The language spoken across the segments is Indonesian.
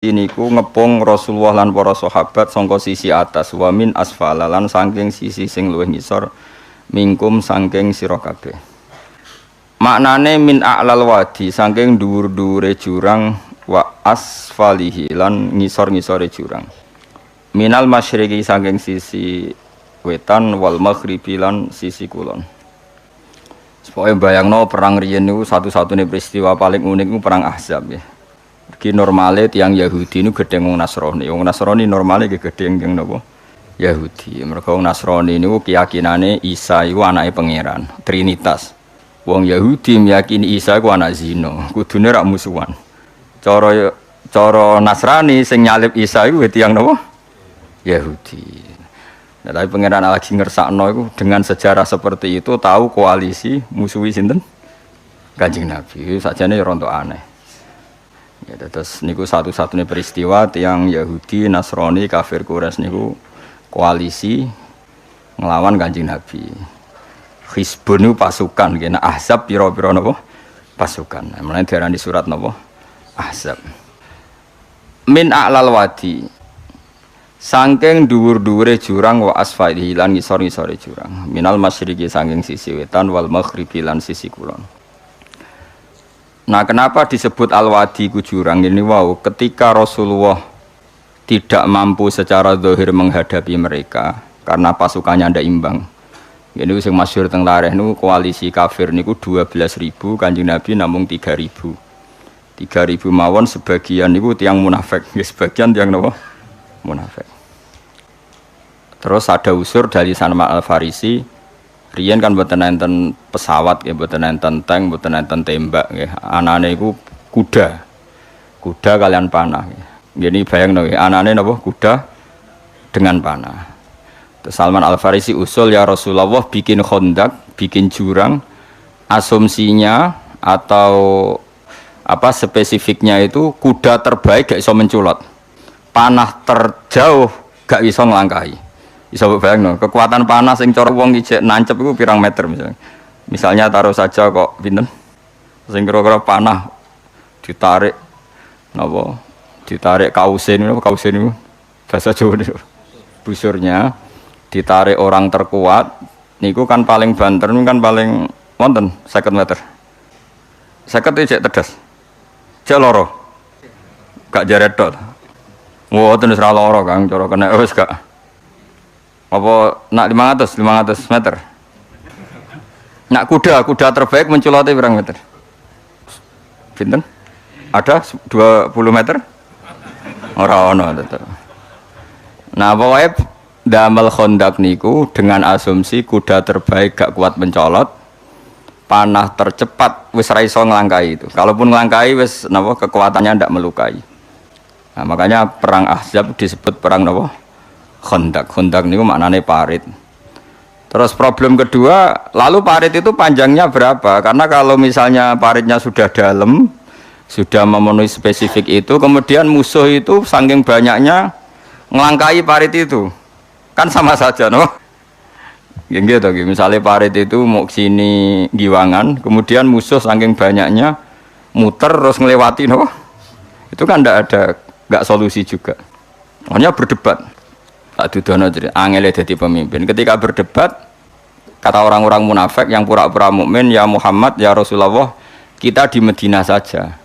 Niku ngepung Rasulullah lan para sahabat sangka sisi atas wa min asfala lan saking sisi sing luwih ngisor mingkum saking sira kabeh. Maknane min a'lal wadi saking dhuwur-dhuwure jurang wa asfalihi lan ngisor-ngisore jurang. Minal masyriqi saking sisi wetan wal maghribi lan sisi kulon. Supaya bayangno perang riyen niku satu-satunya peristiwa paling unik niku perang Ahzab ya. Ki normale tiyang Yahudi niku gedhe wong Nasrani. Wong Nasrani normale ge gedhe tiyang napa? Yahudi. Mergo wong Nasrani niku keyakinane Isa iku anake pangeran, Trinitas. Wong Yahudi meyakini Isa iku anak zina, kudune rak musuhan. Cara Nasrani sing nyalib Isa iku tiyang napa? Yahudi. Nah, tapi pangeran lagi ngersakno iku dengan sejarah seperti itu tahu koalisi musuhi sinten? Kanjeng Nabi. Sakjane ya rontok aneh. Ya, terus niku satu-satunya peristiwa tiang Yahudi, Nasrani, kafir Quraisy niku koalisi ngelawan Kanjeng Nabi. Hizbun niku pasukan, kena Ahzab pira-pira napa? Pasukan. Mulane diarani surat napa? Ahzab. Min a'lal wadi. Saking dhuwur-dhuwure jurang wa asfalihi lan ngisor-ngisore jurang. Minal masyriqi saking sisi wetan wal maghribi lan sisi kulon. Nah, kenapa disebut al-wadi ku jurang ini? Wow, ketika Rasulullah tidak mampu secara zahir menghadapi mereka karena pasukannya ndak imbang. Ini sing masyhur teng lareh niku koalisi kafir niku 12.000, Kanjeng Nabi namung 3.000. 3.000 mawon sebagian niku tiyang munafik, sebagian tiyang napa? Munafik. Terus ada usur dari Salman Al-Farisi. Riyen kan mboten enten pesawat ya, mboten enten tank, mboten enten tembak nggih. Anane iku kuda. Kuda kalian panah. Ngene bayangno nggih, anane napa? Kuda dengan panah. Terus Salman Al-Farisi usul ya Rasulullah bikin khandak, bikin jurang. Asumsinya atau apa spesifiknya itu kuda terbaik gak iso menculot. Panah terjauh gak iso nglangkahi. Bisa bayangno, kekuatan panas sing cara wong ijek nancep iku pirang meter misalnya. Misalnya taruh saja kok pinten? Sing kira-kira panah ditarik napa? Ditarik kausen niku bahasa Jawa niku. Busurnya ditarik orang terkuat niku kan paling banter niku kan paling wonten 50 meter. 50 ijek tedas. Jek loro. Gak jaret tok. Mboten wis ra loro Kang, cara kena wis gak. Apa nak 500 meter? Nak kuda terbaik menculoti berapa meter? Pinten? Ada 20 meter? Ora ono tetep. Nah, pokoknya damel khandak niku dengan asumsi kuda terbaik gak kuat mencolot, panah tercepat wis ra iso nglangkai itu. Kalaupun nglangkai wis napa kekuatannya ndak melukai. Nah, makanya perang Ahzab disebut perang napa? Khandak niku maknane parit. Terus problem kedua, lalu parit itu panjangnya berapa? Karena kalau misalnya paritnya sudah dalam, sudah memenuhi spesifik itu, kemudian musuh itu saking banyaknya ngelangkai parit itu, kan sama saja, no? Gitu, misalnya parit itu mau sini giwangan, kemudian musuh saking banyaknya muter terus ngelewati, no? Itu kan nggak solusi juga. Makanya berdebat. Dudono jadi angel jadi pemimpin. Ketika berdebat, kata orang-orang munafik yang pura-pura mukmin, ya Muhammad, ya Rasulullah, kita di Medina saja.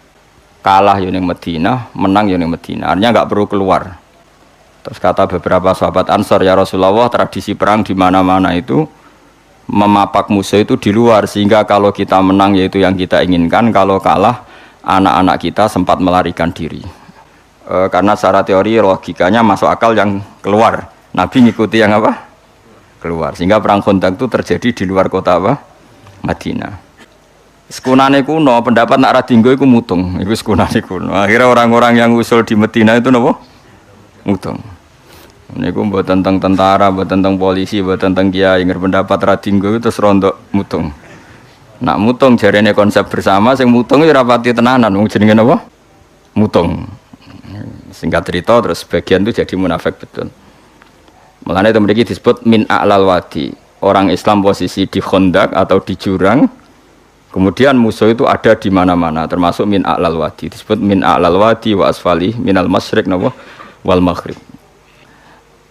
Kalah yang Medina, menang yang Medina. Artinya nggak perlu keluar. Terus kata beberapa sahabat Ansor, ya Rasulullah, tradisi perang di mana-mana itu memapak musuh itu di luar, sehingga kalau kita menang yaitu yang kita inginkan, kalau kalah anak-anak kita sempat melarikan diri. Karena secara teori logikanya masuk akal yang keluar. Nabi ngikuti yang apa? Keluar. Sehingga perang Khandaq itu terjadi di luar kota apa? Madinah. Sekunane kuno, pendapat nak radinggo iku mutung. Iku sekunane kuno. Akhirnya orang-orang yang usul di Madinah itu napa? Mutung. Niku mboten tentang tentara, mboten tentang polisi, mboten tentang kiai, pendapat radinggo itu terus rontok mutung. Nak mutung jarene konsep bersama, sing mutung ora pati tenanan, wong jenenge napa? Mutung. Singkat cerita terus sebagian itu jadi munafik betul. Makanya itu memiliki disebut min a'lal wadi. Orang Islam posisi di khandak atau di jurang, Kemudian musuh itu ada di mana-mana, termasuk min a'lal wadi. Disebut min a'lal wadi wa asfali minal masyriq napa wal maghrib.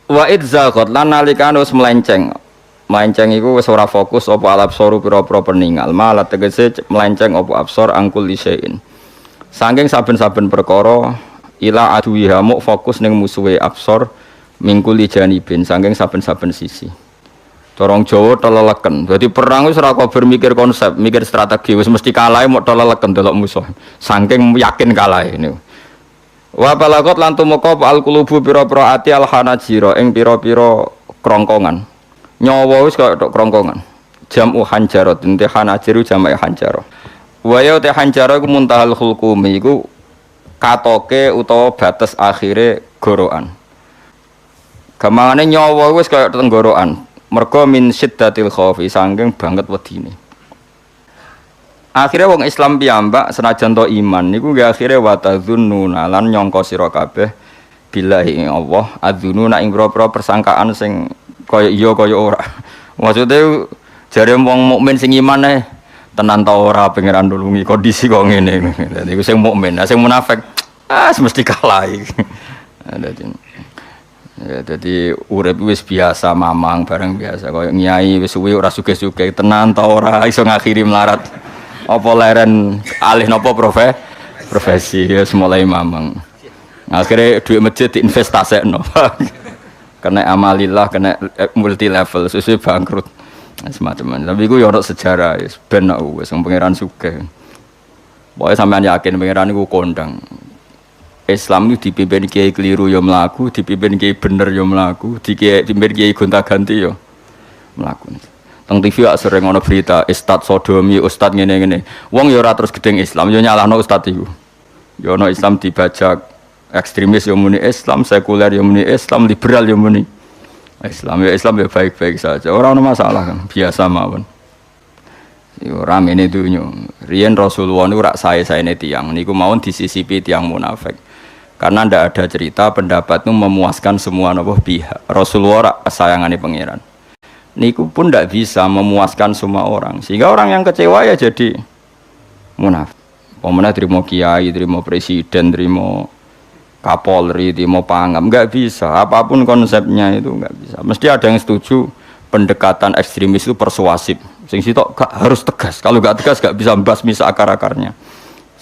Wa idzaqat lan nalikane wis melenceng. Melenceng iku wis ora fokus apa alabsoru pira-pira peningal. Malah tegese melenceng apa absor angkul lisein. Saking saben-saben perkara ila aduwiha muk fokus ning musuhe absor mingkuli janibin saking saben-saben sisi. Corong Jawa teleleken. Jadi perang wis ora kok bermikir konsep, mikir strategi, wis mesti kalah mok teleleken delok musuh. Saking yakin kalah niku. Wa balagot lan tumeka al qulubu pira-pira ati al hanajira ing pira-pira krongkongan. Nyawa wis kaya tok krongkongan. Jam'u hanjarah, te hanajiru jam'e hanjarah. Wa ya te hanjarah iku muntahal khulqum iku katoke utawa batas akhire gorokan. Gamangane nyawa wis kaya tenggorokan. Mergo min syiddatil khaufi saking banget wedine. Akhire wong Islam piyambak senajan to iman niku nggih akhire wa tadzunnuna lan nyangka sira kabeh billahi Allah adzununa ing pira-pira persangkaan sing kaya iya kaya ora. Maksude jare wong mukmin sing iman tenan ta ora pangeran nulungi kondisi kok ngene. Dadi iku sing mukmin, sing munafik mesti kalah iki. Ya, jadi urip wis biasa mamang bareng biasa kaya nyai wis suwe ora sugih-sugih tenan ta ora iso ngakhiri melarat apa leren alih napa profesi ya mulai mamang akhirnya duit masjid diinvestasekno kena amalillah kena multi level sesuai bangkrut semacam tapi iku ya ono sejarah wis ben wis pangeran sugih pokoke sampean yakin pangeran iku kondang Islam itu dipimpin kiai keliru ya melaku, dipimpin kiai bener ya melaku, dipimpin kiai gonta-ganti ya melaku. Teng TV sering ana berita ustad sodomi, ustad ngene-ngene. Wong ya ora terus gedeng Islam, ya nyalahno ustad iku. Ya ana Islam dibajak, ekstremis ya muni Islam, sekuler ya muni Islam, liberal ya muni Islam. Ya Islam ya baik-baik saja. Ora ana masalah kan, biasa mawon. Yo ramene dunyo. Riyen Rasulullah niku rak sae-saene tiyang niku mawon disisipi tiyang munafik. Karena ndak ada cerita pendapat itu memuaskan semua napa pihak. Rasulullah rak kesayangane pangeran. Niku pun ndak bisa memuaskan semua orang. Sehingga orang yang kecewa ya jadi munafik. Pemenang terima kiai, terima presiden, terima kapolri, terima pangam, enggak bisa. Apapun konsepnya itu enggak bisa. Mesti ada yang setuju pendekatan ekstremis itu persuasif. Sing sitok harus tegas. Kalau enggak tegas enggak bisa membasmi akar-akarnya.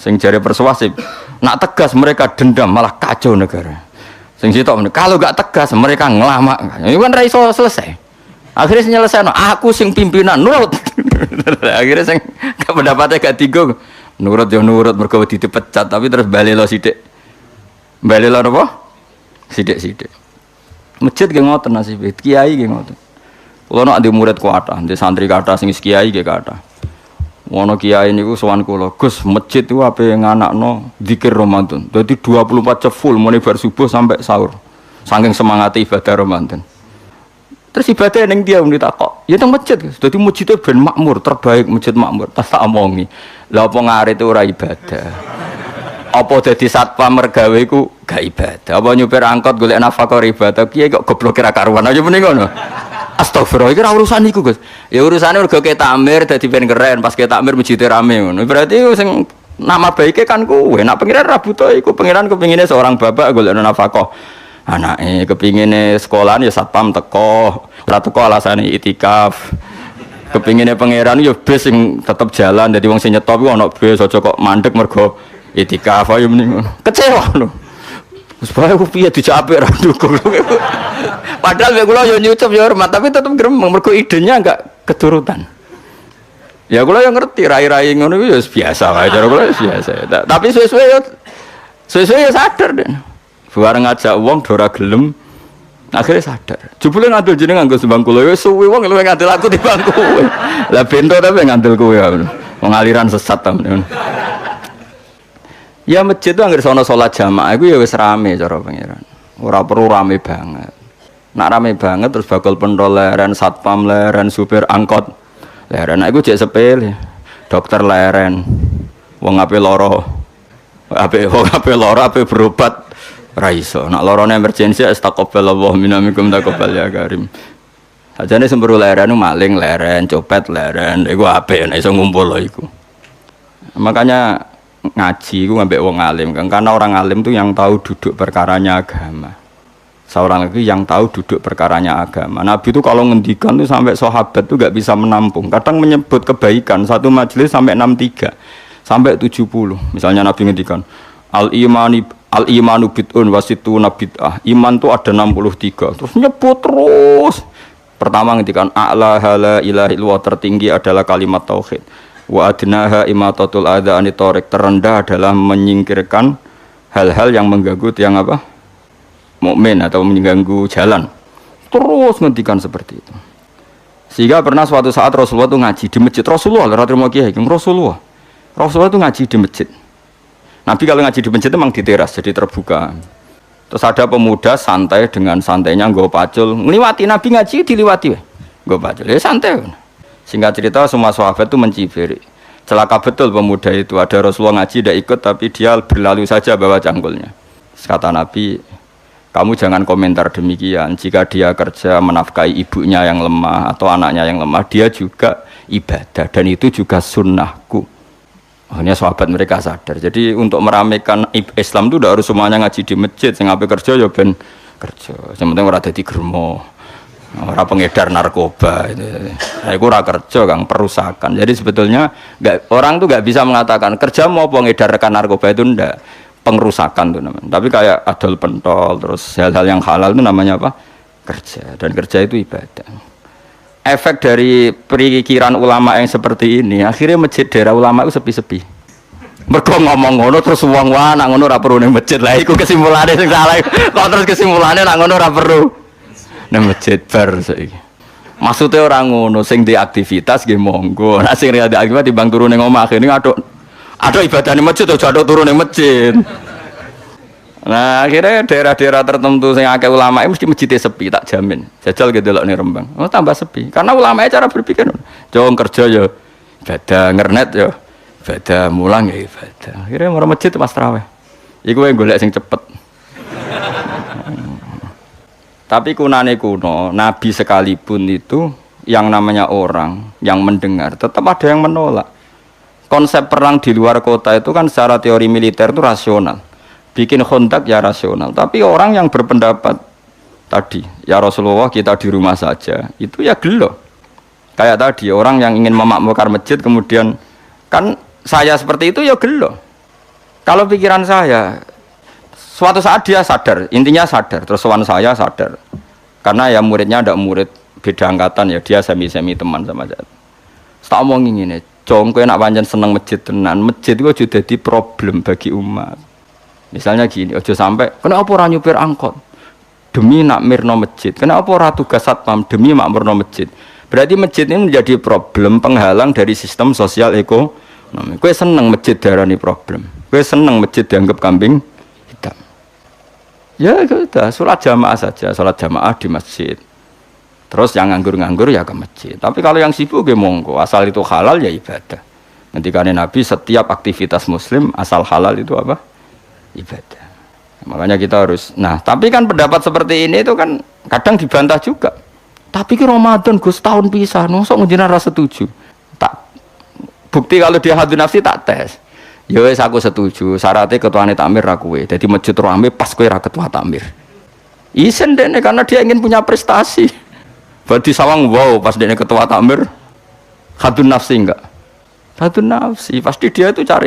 Sing jare persuasif, nak tegas mereka dendam malah kacau negara. Sing sitok kalau enggak tegas mereka ngelamak. Ini kan ra iso selesai. Akhirnya nyelesaino aku sing pimpinan nurut. Akhirnya sing pendapatnya gak tigo. Nurut ya nurut mergo dipecat tapi terus balelo sithik. Balelo apa? Sithik-sithik. Masjid ge ngoten nasibe, kiai ge ngoten. Kula nek ndek murid kuatah, ndek santri kathah sing kiai ge kathah. Ono kiai niku sowan kula, Gus, masjid itu ape nganakno zikir Ramadan. Dadi 24 jam full mulai bar subuh sampai sahur. Saking semangat ibadah Ramadan. Terus ibadah ning dia muni takok, ya teng masjid. Dadi masjidnya ben makmur, terbaik masjid makmur. Tas tak omongi. Lah apa ngarit ora ibadah? Apa dadi satpam mergawe iku gak ibadah? Apa nyupir angkot golek nafkah ibadah? Kiai kok goblok kira karuan aja muni ngono. Astagfirullah, iki ora urusan iku, Gus. Ya urusane mergo ke takmir dadi ben keren, pas ke takmir masjid rame ngono. Berarti sing nama baike kan kowe. Nek pengiran ra butuh iku, pengiran kepingine seorang bapak golek nafkah. Anake kepingine sekolahan ya satpam teko, ora teko alasane itikaf. Kepingine pangeran ya bis sing tetep jalan, dadi wong sing nyetop iku ana bis aja kok mandek mergo itikaf ayo mending. Kecewa lho. Wis bae ku piye dijapik ra dukung. Padahal mek kula yo nyucup yo hormat, tapi tetep gremeng mergo idenya enggak keturutan. Ya kula yo ngerti rai-rai ngono iku yo biasa wae cara kula biasa. Tapi suwe-suwe yo sadar den. Bareng ngajak wong do ora gelem akhirnya sadar. Jebule ngandel jeneng nganggo sembang kula wis suwe wong luwih ngandel aku timbang kowe. Lah bento tapi ngandel kowe wong aliran sesat ta. Ya masjid itu anggere sono salat jamaah iku ya wis rame cara pangeran. Ora perlu rame banget. Nak rame banget terus bakal pentol leren, satpam leren, supir angkot leren. Nah iku jek sepele. Dokter leren. Wong ape lara. Wong ape lara ape berobat ra iso. Nak larane emergensi astagfirullah minamikum taqabbal ya karim. Ajane semburu leren maling leren, copet leren. Iku ape nek iso ngumpul lho iku. Makanya ngaji ku ngambek wong alim kan, karena orang alim tuh yang tahu duduk perkaranya agama. Seorang lagi yang tahu duduk perkaranya agama. Nabi itu kalau ngendikan tuh sampai sahabat tuh gak bisa menampung. Kadang menyebut kebaikan satu majelis sampai 63 sampai 70. Misalnya Nabi ngendikan al-imanu bid'un wasituna bid'ah. Iman tuh ada 63. Terus nyebut terus. Pertama ngendikan a'la la ilaha illallah, tertinggi adalah kalimat tauhid. Wa adnaha imatatul adza anit thariq, terendah adalah menyingkirkan hal-hal yang mengganggu yang apa? Mukmin atau mengganggu jalan. Terus ngendikan seperti itu. Sehingga pernah suatu saat Rasulullah itu ngaji di masjid. Rasulullah itu ngaji di masjid. Nabi kalau ngaji di masjid itu memang di teras, jadi terbuka. Terus ada pemuda santai dengan santainya nggo pacul, ngliwati Nabi ngaji diliwati we. Nggo pacul. Ya santai. Singkat cerita semua sahabat itu mencibir. Celaka betul pemuda itu. Ada Rasulullah ngaji tidak ikut tapi dia berlalu saja bawa cangkulnya. Kata Nabi, kamu jangan komentar demikian. Jika dia kerja menafkahi ibunya yang lemah atau anaknya yang lemah, dia juga ibadah dan itu juga sunnahku. Akhirnya sahabat mereka sadar. Jadi untuk meramaikan Islam itu tidak harus semuanya ngaji di masjid. Sing ape kerja ya ben kerja. Yang penting ora dadi germo, ora pengedar narkoba. Nah, itu ora kerja, Kang, perusakan. Jadi sebetulnya orang tuh nggak bisa mengatakan kerja mau pengedar rekan narkoba itu ndak. Pengerusakan tuh namanya. Tapi kayak adol pentol terus hal-hal yang halal itu namanya apa? Kerja. Dan kerja itu ibadah. Efek dari pikiran ulama yang seperti ini, akhirnya masjid daerah ulama itu sepi-sepi. Mergo ngomong ngono terus wong wae nak ngono ora perlu ning masjid. Lah iku kesimpulane sing salah. Kok terus kesimpulane nak ngono ora perlu ning masjid bar saiki. Maksudnya orang ngono sing di aktivitas nggih monggo. Nek sing ada aktivitas timbang turu ning omah akhirnya ada ibadah di masjid atau ada turun di masjid. Nah akhirnya daerah-daerah tertentu yang akeh ulama mesti masjidnya sepi, tak jamin. Jajal gitu loh nih Rembang. Oh tambah sepi. Karena ulama cara berpikir, jong kerja ya ibadah, ngernet ya ibadah, mulang ya ibadah. Akhirnya orang masjid pas tarawih. Iku yang golek sing cepet. Tapi kunane kuno, Nabi sekalipun itu yang namanya orang yang mendengar tetap ada yang menolak. Konsep perang di luar kota itu kan secara teori militer itu rasional. Bikin kontak ya rasional. Tapi orang yang berpendapat tadi, ya Rasulullah kita di rumah saja, itu ya gelo. Kayak tadi, orang yang ingin memakmurkan masjid kemudian, kan saya seperti itu ya gelo. Kalau pikiran saya, suatu saat dia sadar, intinya sadar, terus sowan saya sadar. Karena ya muridnya ada murid beda angkatan ya, dia semi-semi teman sama saya. Tak omong ngene, Jong, kowe nak pancen seneng masjid tenan, masjid itu aja dadi problem bagi umat. Misalnya gini, aja sampai kenapa ora nyupir angkot demi nak mirno masjid, kenapa ora tugas satpam demi makmurno masjid. Berarti masjid ini menjadi problem penghalang dari sistem sosial ekonomi. Kowe seneng masjid darani problem, kowe seneng masjid dianggap kambing hitam. Ya sudah, sholat jamaah saja, sholat jamaah di masjid. Terus yang nganggur-nganggur ya ke masjid. Tapi kalau yang sibuk ya monggo, asal itu halal ya ibadah. Ngendikane Nabi setiap aktivitas muslim asal halal itu apa? Ibadah. Makanya kita harus. Nah, tapi kan pendapat seperti ini itu kan kadang dibantah juga. Tapi ki Ramadan Gus tahun pisah, mosok njenengan ra setuju. Tak bukti kalau dia hadun nafsi tak tes. Ya wis aku setuju, syaratnya ketuane takmir ra kowe. Dadi masjid rame pas kowe ra ketua takmir. Isen dene karena dia ingin punya prestasi. Berarti sawang wow pas dia ketua takmir hadun nafsi enggak? Hadun nafsi pasti dia itu cari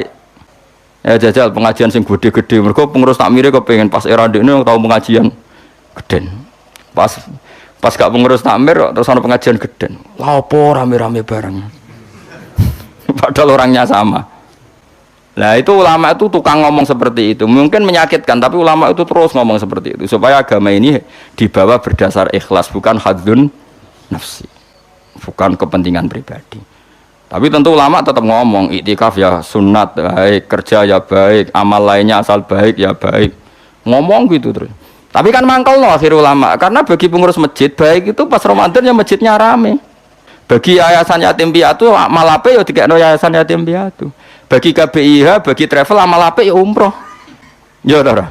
ya jajal pengajian sing gede-gede. Mergo pengurus takmire kepengin pas era dekne tau pengajian geden. Pas gak pengurus takmir terus ana pengajian geden. Lah opo rame-rame bareng. Padahal orangnya sama. Nah itu ulama itu tukang ngomong seperti itu. Mungkin menyakitkan tapi ulama itu terus ngomong seperti itu supaya agama ini dibawa berdasar ikhlas bukan hadun nafsi, bukan kepentingan pribadi. Tapi tentu ulama tetap ngomong iktikaf ya sunat baik, kerja ya baik, amal lainnya asal baik ya baik. Ngomong gitu terus. Tapi kan mangkel loh akhir ulama karena bagi pengurus masjid baik itu pas Ramadan ya masjidnya rame. Bagi yayasan yatim piatu amal ape ya dikekno yayasan yatim piatu. Bagi KBIH, bagi travel amal ape ya umroh. Ya ora.